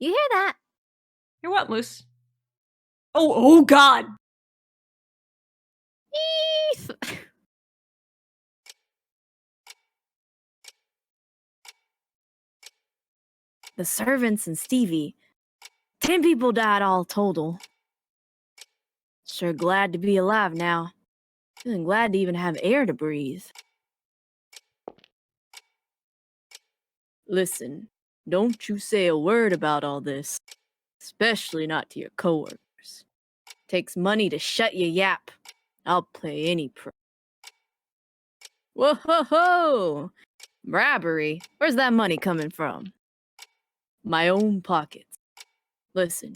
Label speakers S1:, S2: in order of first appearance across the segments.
S1: You hear that?
S2: Hear what, Moose? Oh God!
S1: Eef. The servants and Stevie. 10 people died all total. Sure glad to be alive now. Feeling glad to even have air to breathe. Listen, don't you say a word about all this. Especially not to your coworkers. Takes money to shut your yap. I'll play any pro. Whoa ho ho! Bribery? Where's that money coming from? My own pockets. Listen,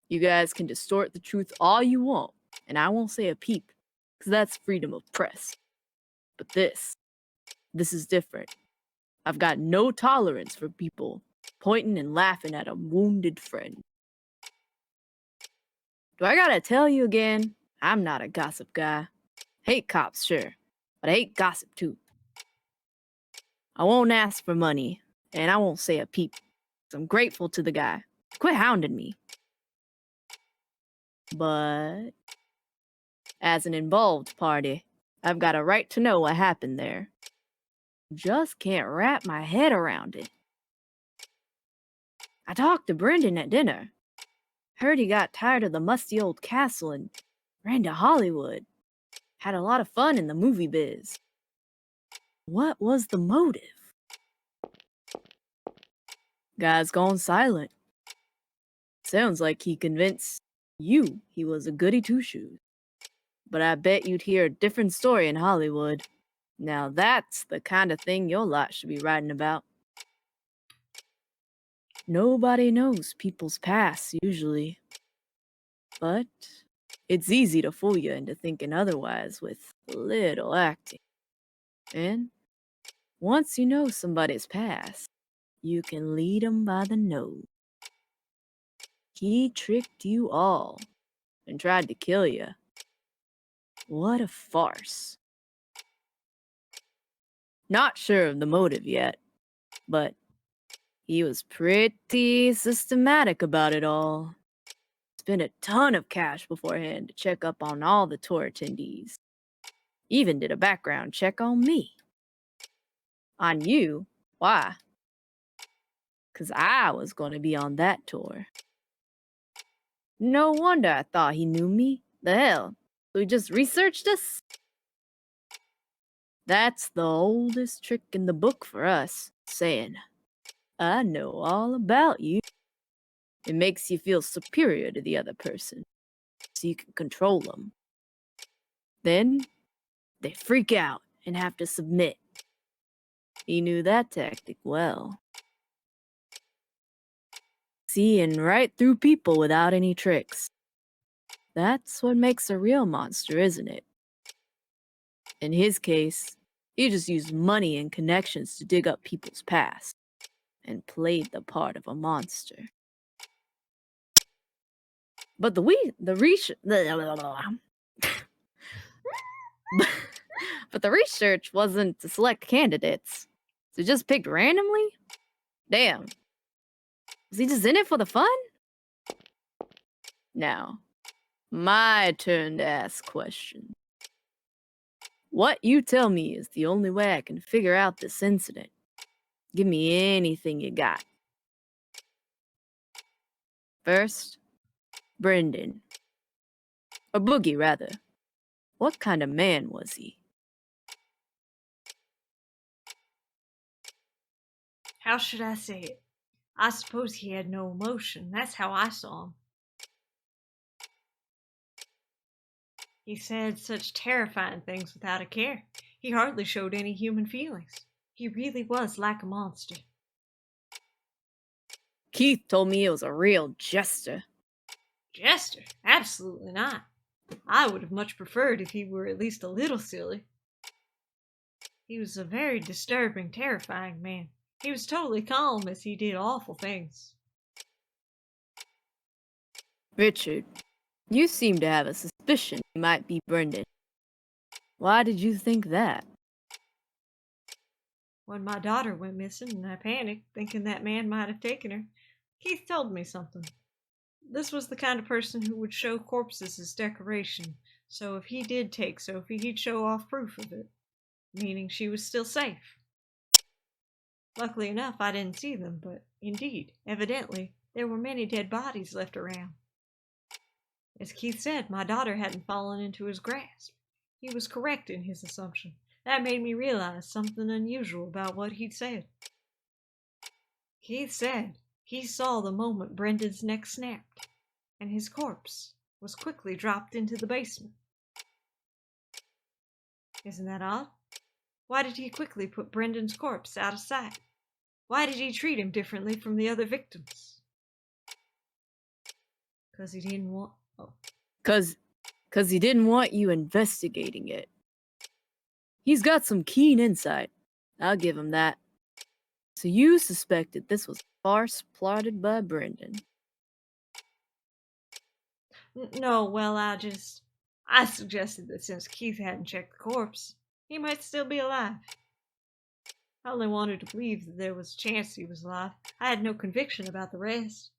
S1: you guys can distort the truth all you want, and I won't say a peep, because that's freedom of press. But this is different. I've got no tolerance for people pointing and laughing at a wounded friend. Do I gotta tell you again? I'm not a gossip guy. Hate cops, sure, but I hate gossip too. I won't ask for money, and I won't say a peep. I'm grateful to the guy. Quit hounding me. But as an involved party, I've got a right to know what happened there. Just can't wrap my head around it. I talked to Brendan at dinner. Heard he got tired of the musty old castle and ran to Hollywood. Had a lot of fun in the movie biz. What was the motive? Guy's gone silent. Sounds like he convinced you he was a goody two-shoes. But I bet you'd hear a different story in Hollywood. Now that's the kind of thing your lot should be writing about. Nobody knows people's past, usually. But it's easy to fool you into thinking otherwise with a little acting. And once you know somebody's past, you can lead 'em by the nose. He tricked you all and tried to kill you. What a farce. Not sure of the motive yet, but he was pretty systematic about it all. Spent a ton of cash beforehand to check up on all the tour attendees. Even did a background check on me. On you? Why? 'Cause I was going to be on that tour. No wonder I thought he knew me. The hell? So he just researched us? That's the oldest trick in the book for us, saying, I know all about you. It makes you feel superior to the other person, so you can control them. Then, they freak out and have to submit. He knew that tactic well. Seeing right through people without any tricks. That's what makes a real monster, isn't it? In his case, he just used money and connections to dig up people's past, and played the part of a monster. But the research wasn't to select candidates. So just picked randomly? Damn. Was he just in it for the fun? Now, my turn to ask questions. What you tell me is the only way I can figure out this incident. Give me anything you got. First, Brendan. Or Boogie, rather. What kind of man was he?
S2: How should I say it? I suppose he had no emotion. That's how I saw him. He said such terrifying things without a care. He hardly showed any human feelings. He really was like a monster.
S1: Keith told me it was a real jester.
S2: Jester? Absolutely not. I would have much preferred if he were at least a little silly. He was a very disturbing, terrifying man. He was totally calm as he did awful things.
S1: Richard, you seem to have a suspicion he might be Brendan. Why did you think that?
S2: When my daughter went missing, I panicked, thinking that man might have taken her. Keith told me something. This was the kind of person who would show corpses as decoration, so if he did take Sophie, he'd show off proof of it, meaning she was still safe. Luckily enough, I didn't see them, but indeed, evidently, there were many dead bodies left around. As Keith said, my daughter hadn't fallen into his grasp. He was correct in his assumption. That made me realize something unusual about what he'd said. Keith said he saw the moment Brendan's neck snapped, and his corpse was quickly dropped into the basement. Isn't that odd? Why did he quickly put Brendan's corpse out of sight? Why did he treat him differently from the other victims? Because he didn't want... Oh.
S1: Cause he didn't want you investigating it. He's got some keen insight. I'll give him that. So you suspected this was a farce plotted by Brendan.
S2: No, well, I suggested that since Keith hadn't checked the corpse, he might still be alive. I only wanted to believe that there was a chance he was alive. I had no conviction about the rest.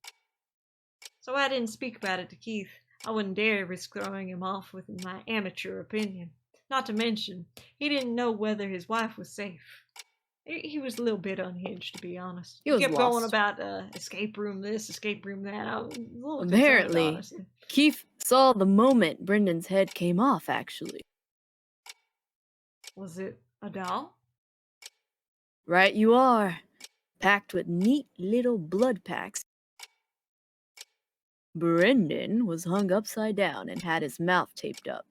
S2: So I didn't speak about it to Keith. I wouldn't dare risk throwing him off with my amateur opinion. Not to mention, he didn't know whether his wife was safe. He was a little bit unhinged, to be honest. He kept going about escape room this, escape room that. I was a little
S1: Apparently,
S2: concerned, honestly.
S1: Keith saw the moment Brendan's head came off, actually.
S2: Was it a doll?
S1: Right you are. Packed with neat little blood packs. Brendan was hung upside down and had his mouth taped up.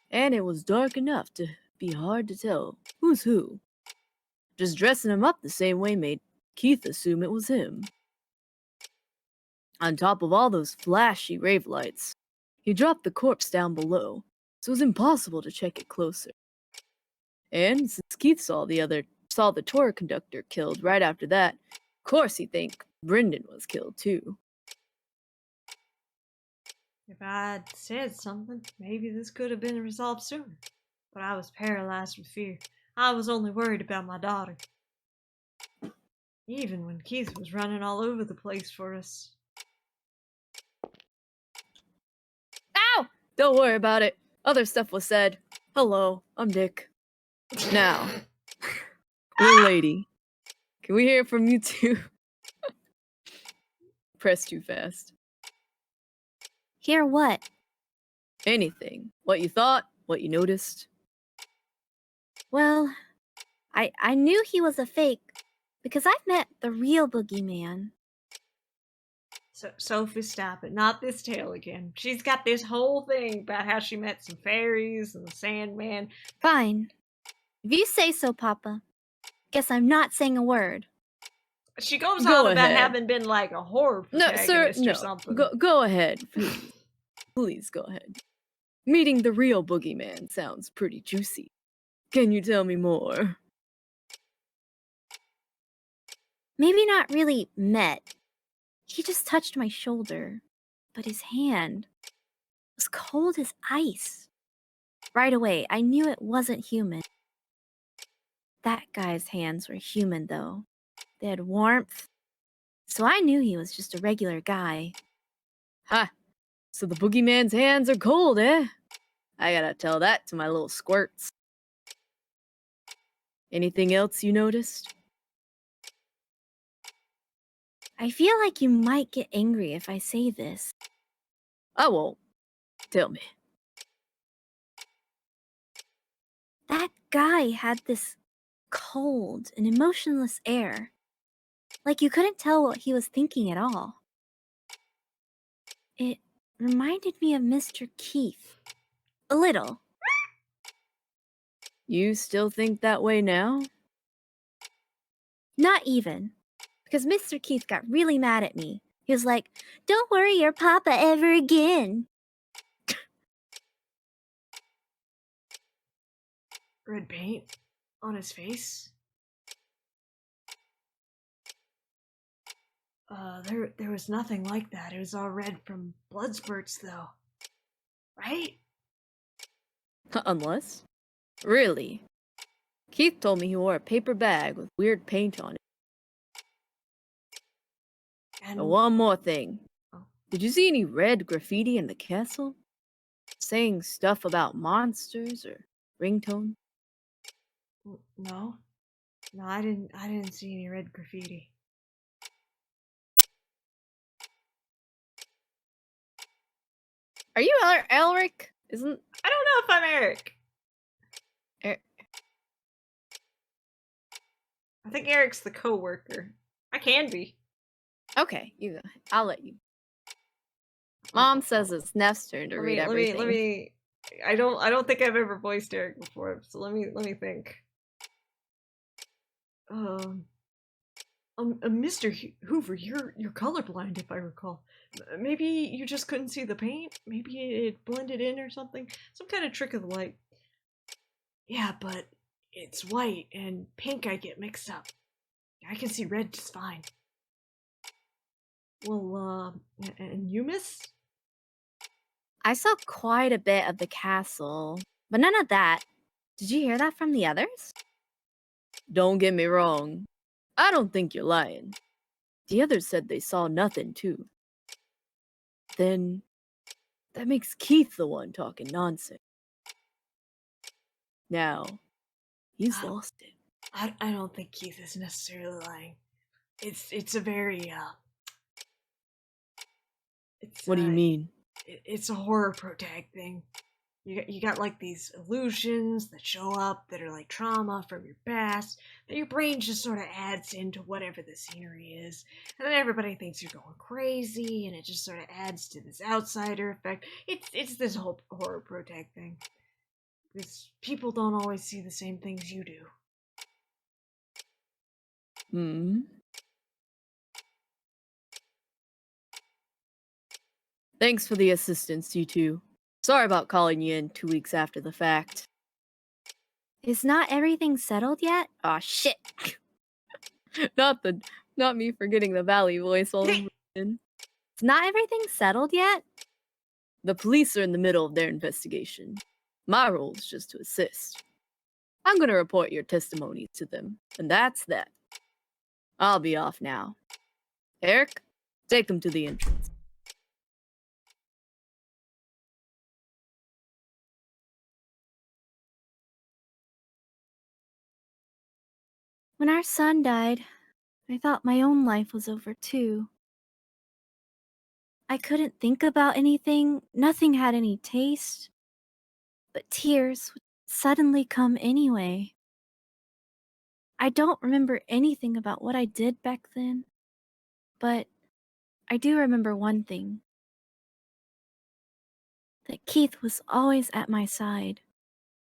S1: And it was dark enough to be hard to tell who's who. Just dressing him up the same way made Keith assume it was him. On top of all those flashy rave lights, he dropped the corpse down below, so it was impossible to check it closer. And since Keith saw the tour conductor killed right after that, of course he'd think Brendan was killed too.
S2: If I'd said something, maybe this could have been resolved sooner. But I was paralyzed with fear. I was only worried about my daughter. Even when Keith was running all over the place for us.
S1: Ow! Don't worry about it. Other stuff was said. Hello, I'm Dick. Now, little lady, can we hear from you too? Press too fast.
S3: Hear what?
S1: Anything. What you thought, what you noticed.
S3: Well, I knew he was a fake because I've met the real Boogie Man.
S2: So, Sophie, stop it. Not this tale again. She's got this whole thing about how she met some fairies and the Sandman.
S3: Fine. If you say so, Papa. Guess I'm not saying a word.
S2: She goes on about having been like a horror protagonist or something.
S1: Go ahead, please. Please go ahead. Meeting the real boogeyman sounds pretty juicy. Can you tell me more?
S3: Maybe not really met. He just touched my shoulder, but his hand was cold as ice. Right away, I knew it wasn't human. That guy's hands were human, though. They had warmth, so I knew he was just a regular guy.
S1: Ha! So the boogeyman's hands are cold, eh? I gotta tell that to my little squirts. Anything else you noticed?
S3: I feel like you might get angry if I say this.
S1: I won't. Tell me.
S3: That guy had this cold and emotionless air. Like you couldn't tell what he was thinking at all. It reminded me of Mr. Keith. A little.
S1: You still think that way now?
S3: Not even. Because Mr. Keith got really mad at me. He was like, "Don't worry your papa ever again."
S2: Red paint on his face. There was nothing like that. It was all red from blood spurts, though. Right?
S1: Unless? Really? Keith told me he wore a paper bag with weird paint on it.
S2: And
S1: And one more thing.
S2: Oh.
S1: Did you see any red graffiti in the castle? Saying stuff about monsters or ringtone?
S2: No, no, I didn't see any red graffiti.
S1: Are you Elric? Isn't
S2: I don't know if I'm Eric.
S1: Er-
S2: I think Eric's the co-worker. I can be.
S1: okay? You go. I'll let you. Mom says it's Neff's turn to read everything.
S2: Let me. I don't think I've ever voiced Eric before, so let me think. Mr. Hoover, you're colorblind, if I recall. Maybe you just couldn't see the paint. Maybe it blended in or something. Some kind of trick of the light. Yeah, but it's white and pink. I get mixed up. I can see red just fine. Well, and you, miss?
S3: I saw quite a bit of the castle, but none of that. Did you hear that from the others?
S1: Don't get me wrong. I don't think you're lying. The others said they saw nothing too. Then that makes Keith the one talking nonsense. Now, he's lost it.
S2: I don't think Keith is necessarily lying. It's a very
S1: What do you mean?
S2: It's a horror protag thing. You got like these illusions that show up that are like trauma from your past that your brain just sort of adds into whatever the scenery is, and then everybody thinks you're going crazy, and it just sort of adds to this outsider effect. It's this whole horror protag thing because people don't always see the same things you do.
S1: Thanks for the assistance, you two. Sorry about calling you in 2 weeks after the fact.
S3: Is not everything settled yet?
S1: Aw, shit. Not me forgetting the Valley voice all over again.
S3: Is not everything settled yet?
S1: The police are in the middle of their investigation. My role is just to assist. I'm gonna report your testimony to them, and that's that. I'll be off now. Eric, take them to the entrance.
S3: When our son died, I thought my own life was over too. I couldn't think about anything, nothing had any taste, but tears would suddenly come anyway. I don't remember anything about what I did back then, but I do remember one thing. That Keith was always at my side.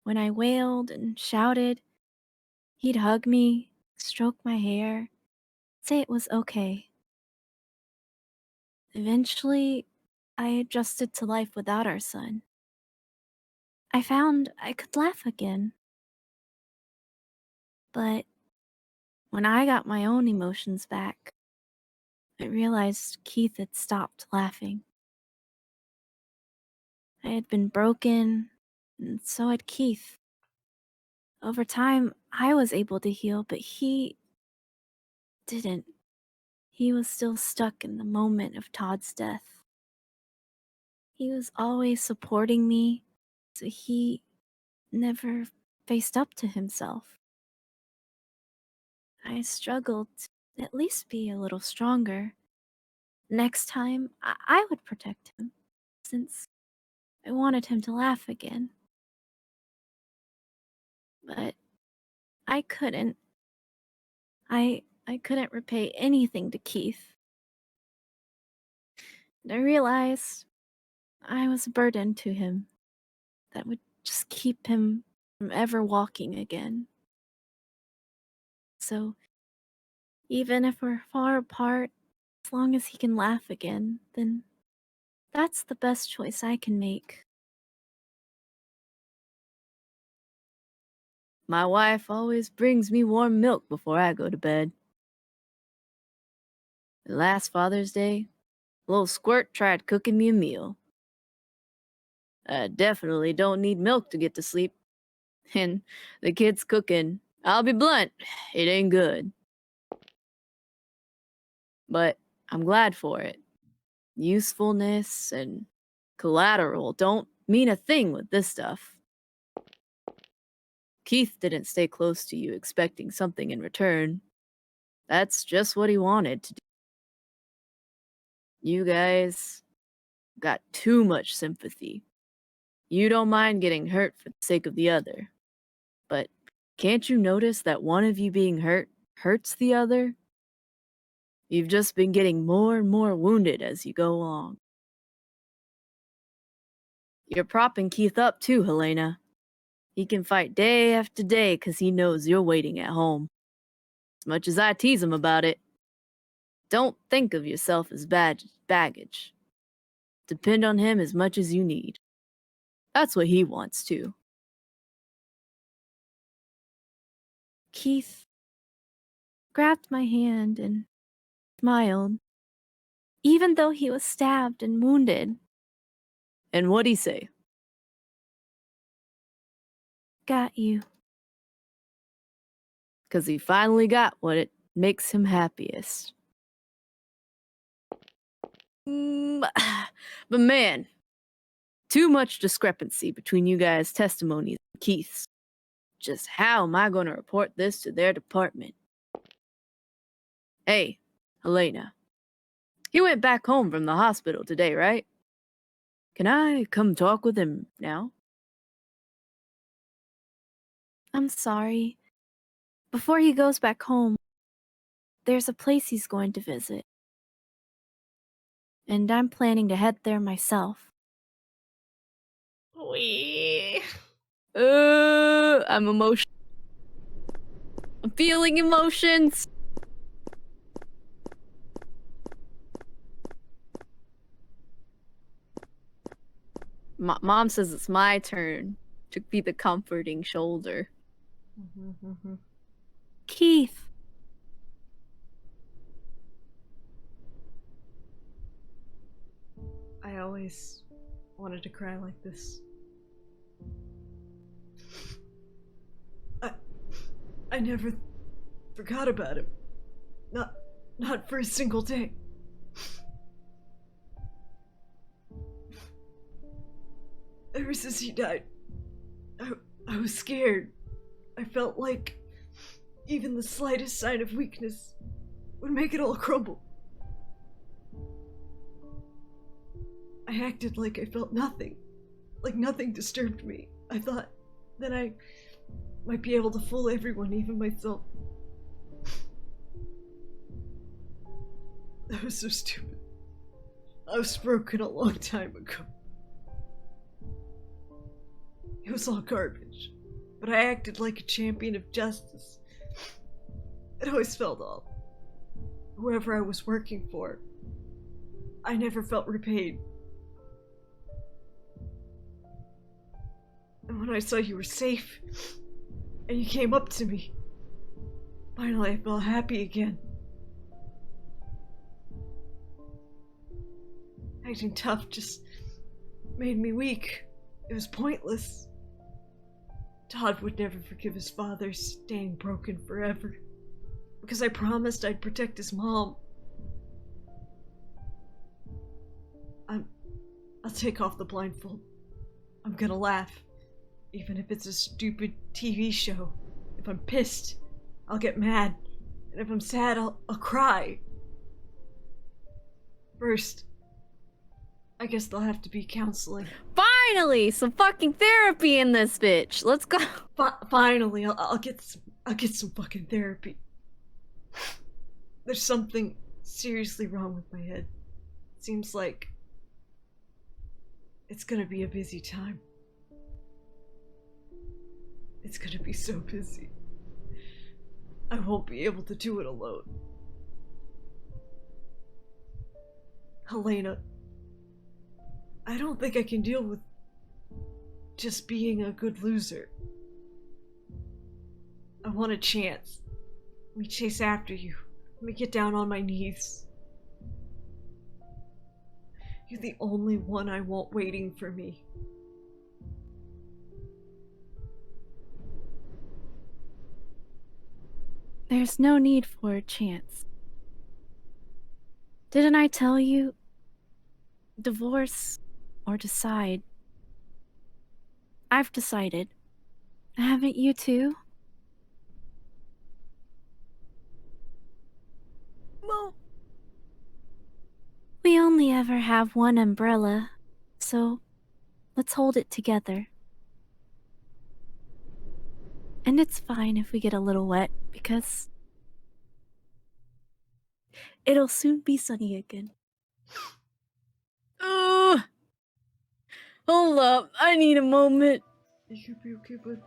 S3: When I wailed and shouted, he'd hug me, stroke my hair, say it was okay. Eventually, I adjusted to life without our son. I found I could laugh again. But when I got my own emotions back, I realized Keith had stopped laughing. I had been broken, and so had Keith. Over time, I was able to heal, but he didn't. He was still stuck in the moment of Todd's death. He was always supporting me, so he never faced up to himself. I struggled to at least be a little stronger. Next time, I would protect him, since I wanted him to laugh again. But I couldn't. I couldn't repay anything to Keith. And I realized I was a burden to him that would just keep him from ever walking again. So, even if we're far apart, as long as he can laugh again, then that's the best choice I can make.
S1: My wife always brings me warm milk before I go to bed. And last Father's Day, little Squirt tried cooking me a meal. I definitely don't need milk to get to sleep. And the kid's cooking, I'll be blunt, it ain't good. But I'm glad for it. Usefulness and collateral don't mean a thing with this stuff. Keith didn't stay close to you expecting something in return. That's just what he wanted to do. You guys got too much sympathy. You don't mind getting hurt for the sake of the other. But can't you notice that one of you being hurt hurts the other? You've just been getting more and more wounded as you go along. You're propping Keith up too, Helena. He can fight day after day 'cause he knows you're waiting at home. As much as I tease him about it, don't think of yourself as baggage. Depend on him as much as you need. That's what he wants too.
S3: Keith grabbed my hand and smiled, even though he was stabbed and wounded.
S1: And what'd he say?
S3: Got you.
S1: 'Cause he finally got what it makes him happiest. But man, too much discrepancy between you guys' testimonies and Keith's. Just how am I going to report this to their department? Hey, Helena. He went back home from the hospital today, right? Can I come talk with him now?
S3: I'm sorry. Before he goes back home, there's a place he's going to visit. And I'm planning to head there myself.
S2: Wee.
S1: I'm emotional. I'm feeling emotions. Mom says it's my turn to be the comforting shoulder.
S3: Keith.
S2: I always wanted to cry like this. I never forgot about him. Not for a single day. Ever since he died, I was scared. I felt like even the slightest sign of weakness would make it all crumble. I acted like I felt nothing, like nothing disturbed me. I thought that I might be able to fool everyone, even myself. That was so stupid. I was broken a long time ago. It was all garbage, but I acted like a champion of justice. It always felt all. Whoever I was working for, I never felt repaid. And when I saw you were safe, and you came up to me, finally I felt happy again. Acting tough just made me weak. It was pointless. Todd would never forgive his father staying broken forever, because I promised I'd protect his mom. I'll take off the blindfold. I'm gonna laugh, even if it's a stupid TV show. If I'm pissed, I'll get mad, and if I'm sad, I'll cry. First, I guess there'll have to be counseling.
S1: Finally, some fucking therapy in this bitch. Let's go.
S2: Finally, I'll get some fucking therapy. There's something seriously wrong with my head. Seems like it's gonna be a busy time. It's gonna be so busy. I won't be able to do it alone. Helena, I don't think I can deal with just being a good loser. I want a chance. Let me chase after you. Let me get down on my knees. You're the only one I want waiting for me.
S3: There's no need for a chance. Didn't I tell you? Divorce or decide. I've decided. Haven't you too?
S1: Well,
S3: We only ever have one umbrella, so let's hold it together. And it's fine if we get a little wet, because it'll soon be sunny again.
S1: ugh. Hold up, I need a moment.
S2: You could be okay, bud.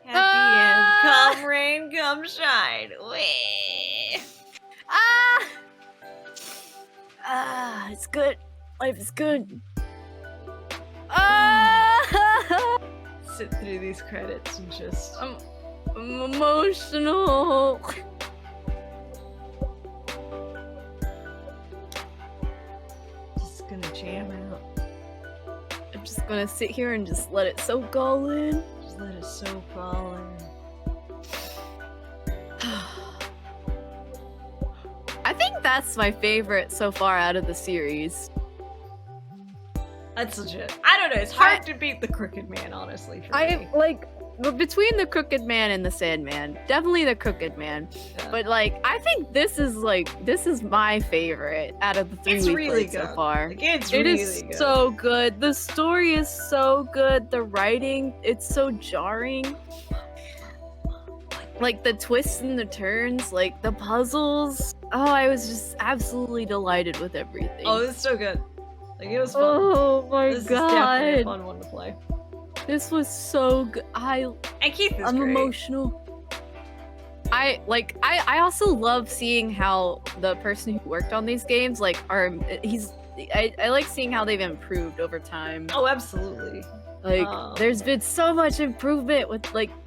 S2: Happy
S1: Ah!
S2: end. Come rain, come shine. Whee!
S1: Ah! Ah, it's good. Life is good. Ah!
S2: Sit through these credits and just.
S1: I'm emotional.
S2: Just gonna jam out.
S1: I'm just gonna sit here and just let it soak all in.
S2: Just let it soak all in.
S1: I think that's my favorite so far out of the series.
S2: That's legit. I don't know. It's hard to beat the Crooked Man, honestly. For me.
S1: Between the Crooked Man and the Sandman, definitely the Crooked Man.
S2: Yeah.
S1: But I think this is my favorite out of the three
S2: It's
S1: we've
S2: really
S1: played
S2: good.
S1: so far.
S2: It's
S1: It
S2: really
S1: is
S2: good.
S1: so good. The story is so good. The writing, it's so jarring. Like the twists and the turns, like the puzzles. Oh, I was just absolutely delighted with everything.
S2: Oh, it's so good. Like, it was fun.
S1: Oh my
S2: This is definitely a
S1: god.
S2: fun one to play.
S1: This was so good.
S2: And Keith is
S1: I'm
S2: great.
S1: emotional. I also love seeing how the person who worked on these games I like seeing how they've improved over time.
S2: Oh, absolutely.
S1: There's been so much improvement with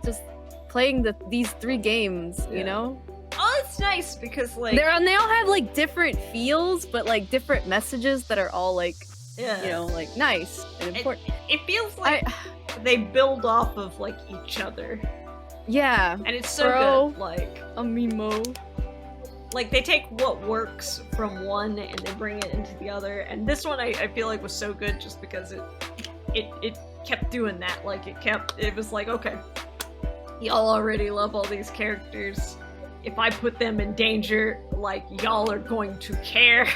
S1: just playing these three games, you
S2: Yeah.
S1: know?
S2: Oh, it's nice because
S1: they all have different feels, but different messages that are all
S2: yeah.
S1: Nice and important.
S2: It feels like they build off of each other.
S1: Yeah.
S2: And it's so
S1: Bro.
S2: good.
S1: I'm emo.
S2: They take what works from one and they bring it into the other. And this one I feel like was so good just because it kept doing that. It was okay, y'all already love all these characters. If I put them in danger, y'all are going to care.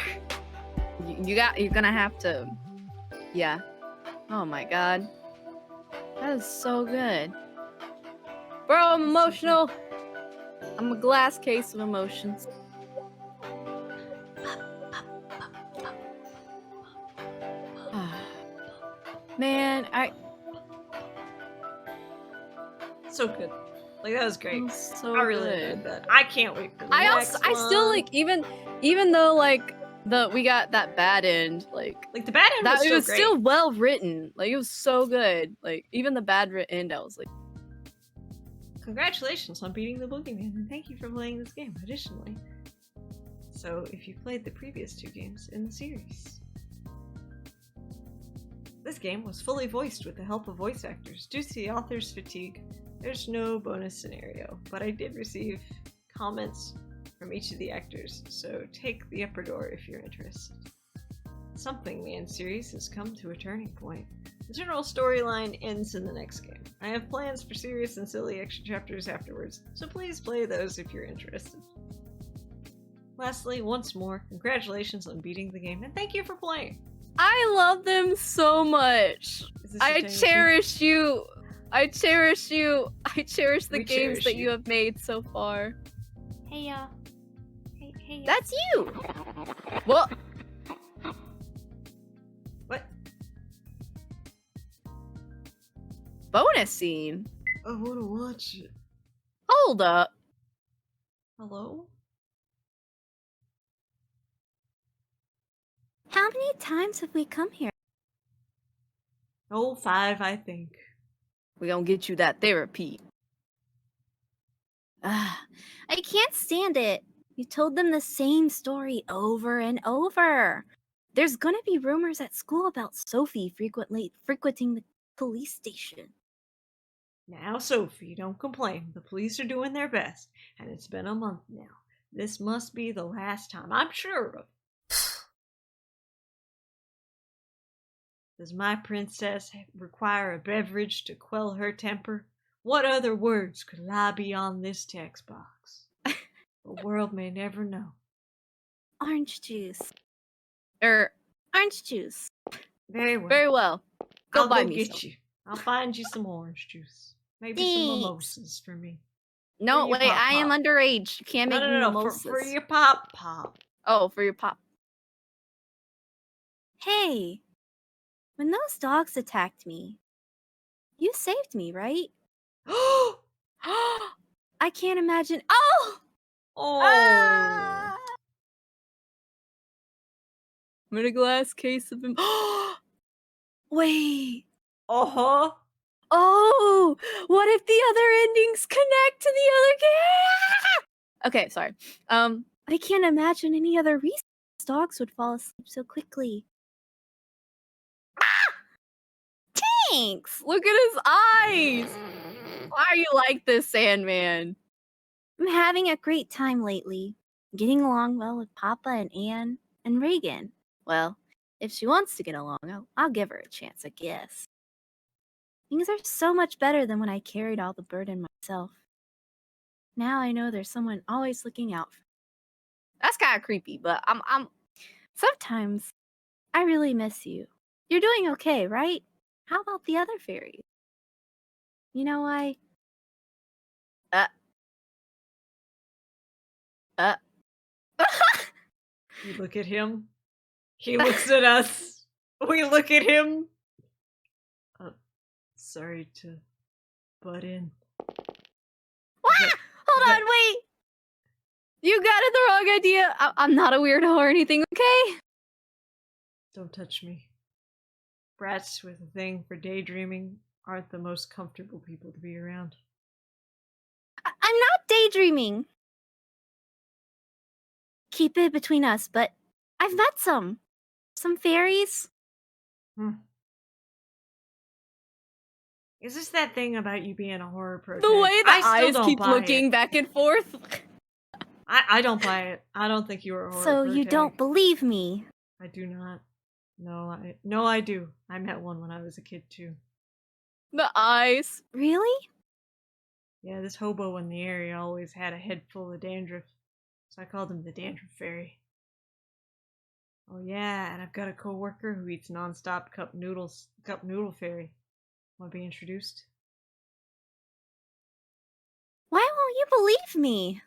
S1: You're gonna have to. Yeah. Oh my god. That is so good. Bro, I'm emotional. I'm a glass case of emotions. Man,
S2: So good. That was great.
S1: So
S2: I really
S1: good.
S2: enjoyed that. I can't wait for the next
S1: I still
S2: one.
S1: even though we got that bad end,
S2: the bad end was
S1: it
S2: so
S1: was
S2: great.
S1: still well written. It was so good. Even the bad end, I was like,
S2: Congratulations on beating the Boogie Man, and thank you for playing this game additionally. So, if you played the previous two games in the series. This game was fully voiced with the help of voice actors. Due to the author's fatigue, there's no bonus scenario, but I did receive comments from each of the actors, so take the upper door if you're interested. Something Man series has come to a turning point. The general storyline ends in the next game. I have plans for serious and silly extra chapters afterwards, so please play those if you're interested. Lastly, once more, congratulations on beating the game, and thank you for playing!
S1: I love them so much. I cherish you. I cherish you. I cherish the games that you have made so far.
S3: Hey, y'all. Hey.
S1: That's you! What?
S2: What?
S1: Bonus scene?
S2: I wanna watch it.
S1: Hold up.
S2: Hello?
S3: How many times have we come here?
S2: Oh, 5, I think.
S1: We gonna get you that therapy.
S3: I can't stand it. You told them the same story over and over. There's gonna be rumors at school about Sophie frequenting the police station.
S2: Now, Sophie, don't complain. The police are doing their best, and it's been a month now. This must be the last time. I'm sure of. Does my princess require a beverage to quell her temper? What other words could lie beyond this text box? The world may never know.
S3: Orange juice. Orange juice.
S2: Very well.
S1: Very well. Go
S2: I'll
S1: buy
S2: go
S1: me
S2: get
S1: some.
S2: you. I'll find you some orange juice. Maybe some
S3: Thanks.
S2: mimosas for me.
S1: No,
S2: For your
S1: wait,
S2: pop
S1: I am
S2: pop.
S1: underage. You can't make me
S2: No.
S1: mimosas.
S2: For your pop pop.
S1: Oh, for your pop.
S3: Hey, when those dogs attacked me, you saved me, right?
S2: Oh!
S3: I can't imagine. Oh! Ah!
S1: I'm in a glass case of him.
S3: Wait.
S2: Uh-huh.
S1: Oh, what if the other endings connect to the other game? Okay, sorry.
S3: I can't imagine any other reason those dogs would fall asleep so quickly. Thanks!
S1: Look at his eyes. Why are you like this, Sandman?
S3: I'm having a great time lately. Getting along well with Papa and Anne and Reagan. Well, if she wants to get along, I'll give her a chance, I guess. Things are so much better than when I carried all the burden myself. Now I know there's someone always looking out for me.
S1: That's kind of creepy, but I'm
S3: Sometimes I really miss you. You're doing okay, right? How about the other fairies? You know,
S2: We look at him. He looks at us. We look at him. Sorry to butt in.
S1: What?
S2: That-
S1: Hold
S2: that-
S1: on, wait. You got it the wrong idea. I'm not a weirdo or anything, okay?
S2: Don't touch me. Brats with a thing for daydreaming aren't the most comfortable people to be around.
S3: I'm not daydreaming. Keep it between us, but I've met some fairies.
S2: Is this that thing about you being a horror pro?
S1: The way the
S2: I still
S1: eyes
S2: don't
S1: keep
S2: buy
S1: looking
S2: it.
S1: back and forth.
S2: I don't buy it. I don't think you were a horror
S3: So
S2: pro
S3: you
S2: tag.
S3: don't believe me?
S2: I do not. No, I do. I met one when I was a kid too.
S1: The eyes.
S3: Really?
S2: Yeah, this hobo in the area always had a head full of dandruff, so I called him the Dandruff Fairy. Oh yeah, and I've got a coworker who eats nonstop cup noodle fairy. Want to be introduced?
S3: Why won't you believe me?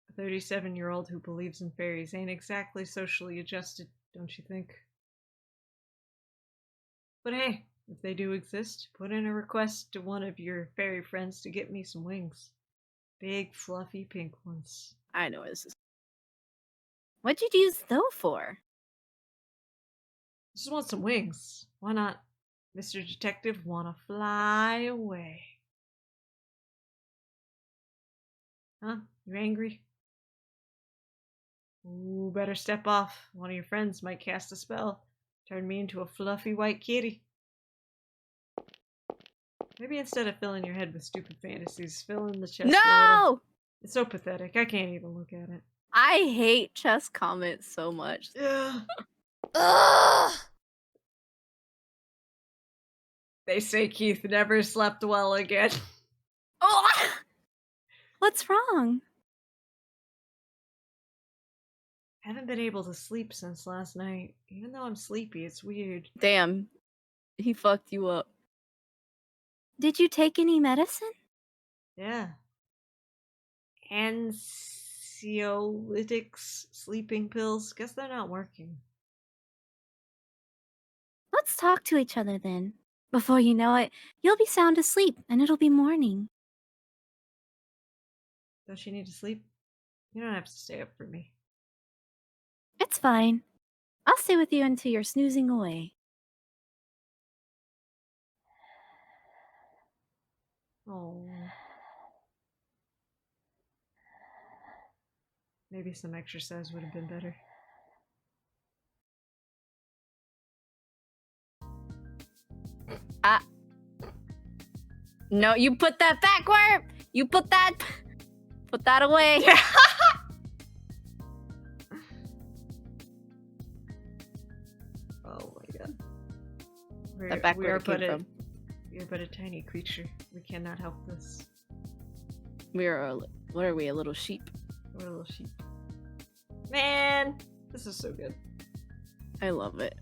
S2: A 37-year-old who believes in fairies ain't exactly socially adjusted, don't you think? But hey, if they do exist, put in a request to one of your fairy friends to get me some wings. Big, fluffy, pink ones.
S1: I know this is.
S3: What'd you use though for?
S2: Just want some wings. Why not? Mr. Detective wanna fly away. Huh? You angry? Ooh, better step off. One of your friends might cast a spell. Turn me into a fluffy white kitty. Maybe instead of filling your head with stupid fantasies, fill in the chest a little.
S1: No!
S2: It's so pathetic. I can't even look at it.
S1: I hate chess comments so much.
S2: Ugh.
S3: Ugh!
S2: They say Keith never slept well again.
S1: Oh!
S3: What's wrong?
S2: Haven't been able to sleep since last night. Even though I'm sleepy, it's weird.
S1: Damn. He fucked you up.
S3: Did you take any medicine?
S2: Yeah. Anxiolytics, sleeping pills. Guess they're not working.
S3: Let's talk to each other then. Before you know it, you'll be sound asleep and it'll be morning.
S2: Don't you need to sleep? You don't have to stay up for me.
S3: It's fine. I'll stay with you until you're snoozing away.
S2: Oh. Maybe some exercise would have been better.
S1: No, you put that back where? You put that away. that back
S2: we
S1: where
S2: are
S1: it came from.
S2: We are but a tiny creature. We cannot help this.
S1: We are, what are we, a little sheep?
S2: We're a little sheep. Man, this is so good.
S1: I love it.